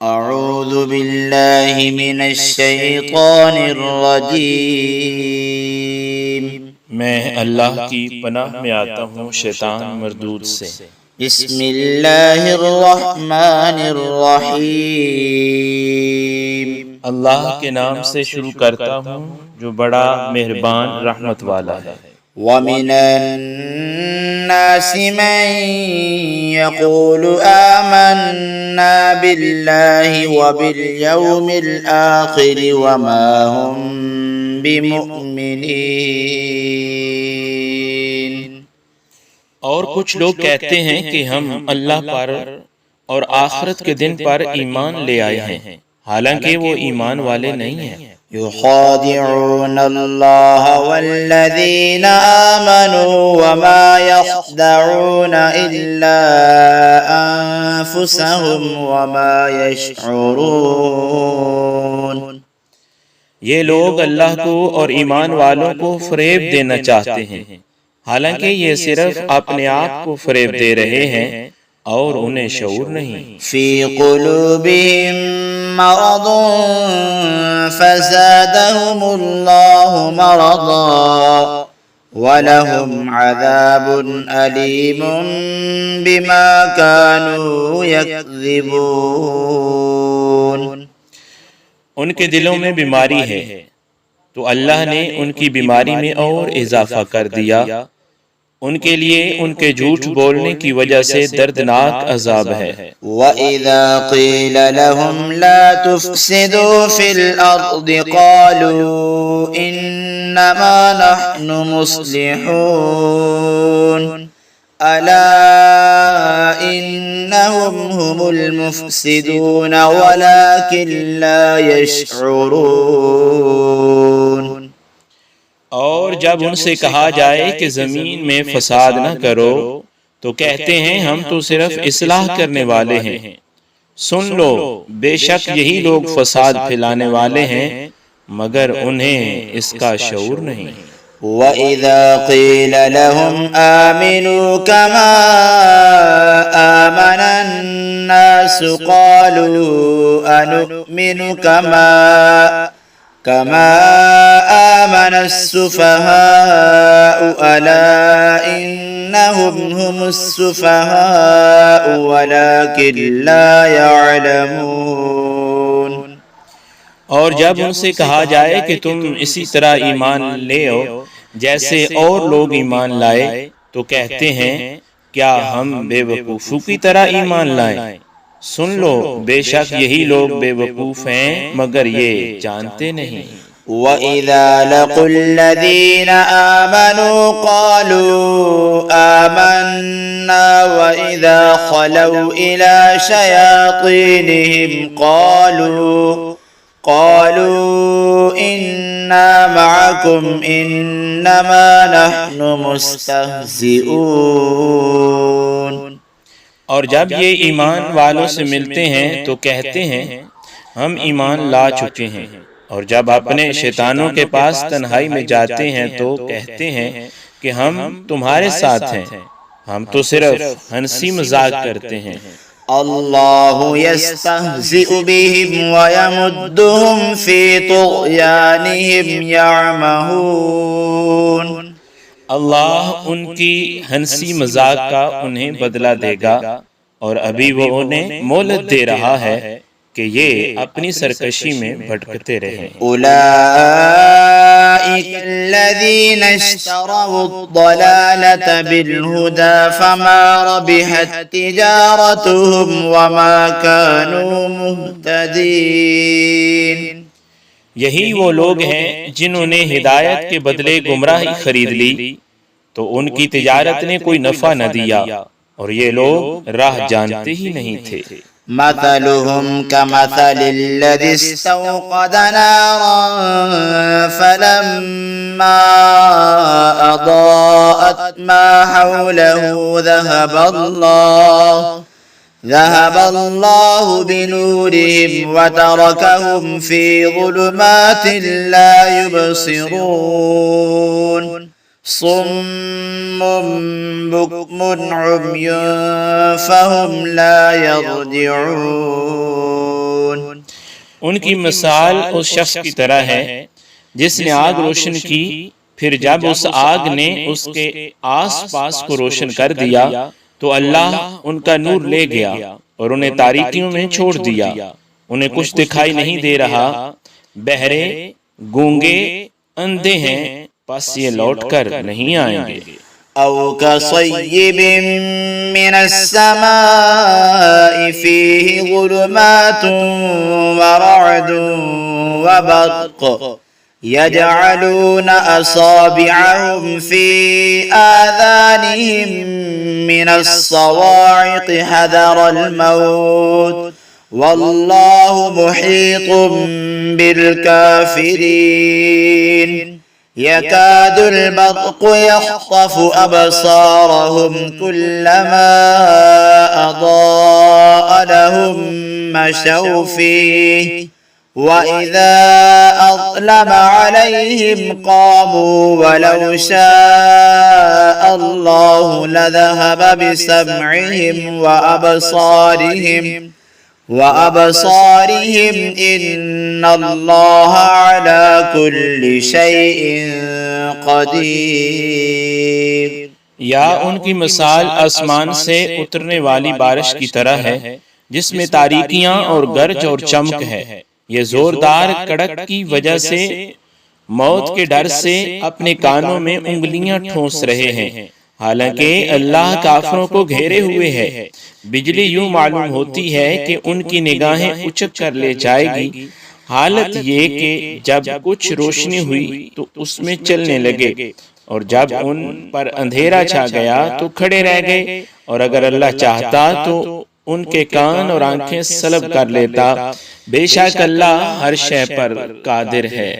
اعوذ باللہ من الشیطان الرجیم، میں اللہ کی پناہ میں آتا ہوں شیطان مردود سے۔ بسم اللہ الرحمن الرحیم، اللہ کے نام سے شروع کرتا ہوں جو بڑا مہربان رحمت والا ہے۔ وَمِنَ النَّاسِ مَن يَقُولُ آمَنَّا بِاللَّهِ وَبِالْيَوْمِ الْآخِرِ وَمَا هُمْ بِمُؤْمِنِينَ۔ اور کچھ لوگ کہتے ہیں کہ ہم اللہ پر اور آخرت کے دن پر ایمان لے آئے ہیں، حالانکہ وہ ایمان والے نہیں ہیں۔ يخادعون اللہ والذین آمنوا وما يخدعون الا انفسهم وما يشعرون۔ یہ لوگ اللہ کو اور ایمان والوں کو فریب دینا چاہتے ہیں، حالانکہ یہ صرف اپنے آپ کو فریب دے رہے ہیں اور انہیں شعور نہیں۔ فی قلوبہم مرض فزادہم اللہ مرضا ولہم عذاب علیم بما كانوا یکذبون۔ ان کے دلوں میں بیماری ہے تو اللہ نے ان کی بیماری میں اور اضافہ کر دیا، ان کے لیے ان کے جھوٹ بولنے کی وجہ سے دردناک عذاب ہے۔ وَإِذَا قِيلَ لَهُمْ لَا تُفْسِدُوا فِي الْأَرْضِ قَالُوا إِنَّمَا نَحْنُ مُصْلِحُونَ أَلَا إِنَّهُمْ هُمُ الْمُفْسِدُونَ وَلَكِنْ لَا يَشْعُرُونَ۔ اور جب ان سے کہا جائے کہ زمین میں فساد نہ کرو تو کہتے ہیں ہم تو صرف اصلاح کرنے والے ہیں۔ سن لو، بے شک یہی لوگ فساد پھیلانے والے ہیں مگر انہیں اس کا شعور نہیں۔ وَإِذَا قِيلَ لَهُمْ آمِنُوا كَمَا آمَنَ النَّاسُ قَالُوا أَنُؤْمِنُ كَمَا آمَنَ السُّفَهَاءُ أَلَا إِنَّهُمْ هُمُ السُّفَهَاءُ وَلَكِنْ لَا يَعْلَمُونَ۔ اور جب ان سے کہا جائے کہ تم اسی طرح ایمان لے آؤ جیسے اور لوگ ایمان لائے تو کہتے ہیں کیا ہم بے وقوفوں کی طرح ایمان لائیں؟ سن لو، بے شک یہی لوگ بے وقوف ہیں مگر یہ جانتے نہیں۔ وَإِذَا لَقُوا الَّذِينَ آمَنُوا قَالُوا آمَنَّا وَإِذَا خَلَوْا إِلَى شَيَاطِينِهِمْ قَالُوا إِنَّا مَعَكُمْ إِنَّمَا نَحْنُ مُسْتَهْزِئُونَ۔ اور جب یہ ایمان والوں سے ملتے ہیں تو کہتے ہیں ہم ایمان لا چکے ہیں، اور جب اپنے شیطانوں کے پاس تنہائی میں جاتے ہیں تو کہتے ہیں کہ ہم تمہارے ساتھ ہیں، ہم تو صرف ہنسی مذاق کرتے ہیں۔ اللہ یستہزئ بہم ویمدہم فی طغیانہم یعمہون۔ اللہ ان کی ہنسی مذاق کا انہیں بدلہ دے گا، اور ابھی وہ انہیں مہلت دے رہا ہے کہ یہ اپنی سرکشی میں بھٹکتے رہیں۔ اولئک الذین اشتروا الضلالة بالہدى فما ربحت تجارتهم وما كانوا مہتدین۔ یہی وہ لوگ ہیں جنہوں نے ہدایت کے بدلے گمراہی خرید لی تو ان کی تجارت نے کوئی نفع نہ دیا، اور یہ لوگ راہ جانتے ہی نہیں تھے۔ مثلهم كمثل الذي استوقد نارا فلما أضاءت ما حوله ذهب الله بنورهم وتركهم في ظلمات لا يبصرون۔ صم بكم عمي فهم لا يرجعون۔ ان کی مثال اس شخص کی طرح ہے جس نے آگ روشن کی، پھر جب اس آگ نے اس کے آس پاس کو روشن کر دیا تو اللہ ان کا نور لے گیا اور انہیں تاریکیوں میں چھوڑ دیا، انہیں کچھ دکھائی نہیں دے رہا، بہرے، گونگے، اندھے ہیں، پس یہ لوٹ کر نہیں آئیں گے۔ أو كصيب من السماء فيه ظلمات ورعد وبرق يجعلون أصابعهم في آذانهم من الصواعق حذر الموت والله محيط بالكافرين يكاد البرق يخطف أبصارهم كلما أضاء لهم مشوا فيه وإذا أظلم عليهم قاموا ولو شاء الله لذهب بسمعهم وأبصارهم إن الله على كل شيء قدير۔ یا ان کی مثال آسمان سے اترنے والی بارش کی طرح ہے جس میں تاریکیاں اور گرج اور چمک ہے، یہ زوردار کڑک کی وجہ سے موت کے ڈر سے اپنے کانوں میں انگلیاں ٹھونس رہے ہیں، حالانکہ اللہ کافروں کو گھیرے ہوئے ہے۔ بجلی یوں معلوم ہوتی ہے کہ ان کی نگاہیں اچک کر لے جائے گی، حالت یہ کہ جب کچھ روشنی ہوئی تو اس میں چلنے لگے، اور جب ان پر اندھیرا چھا گیا تو کھڑے رہ گئے، اور اگر اللہ چاہتا تو ان کے کان اور آنکھیں سلب کر لیتا، بے شک اللہ ہر شے پر قادر ہے۔